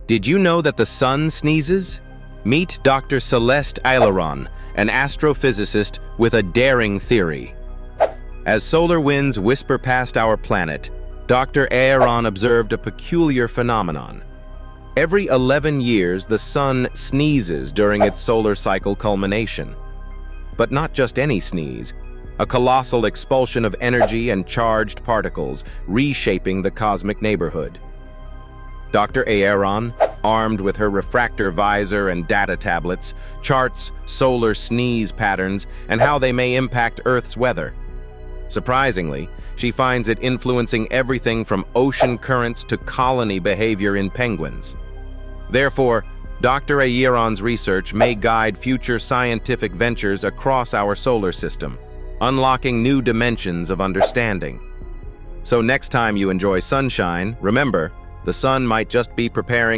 Did you know that the sun sneezes? Meet Dr. Celeste Aileron, an astrophysicist with a daring theory. As solar winds whisper past our planet, Dr. Aileron observed a peculiar phenomenon. Every 11 years, the sun sneezes during its solar cycle culmination. But not just any sneeze, a colossal expulsion of energy and charged particles, reshaping the cosmic neighborhood. Dr. Aileron, armed with her refractor visor and data tablets, charts solar sneeze patterns and how they may impact Earth's weather. Surprisingly, she finds it influencing everything from ocean currents to colony behavior in penguins. Therefore, Dr. Aileron's research may guide future scientific ventures across our solar system, unlocking new dimensions of understanding. So next time you enjoy sunshine, remember, the sun might just be preparing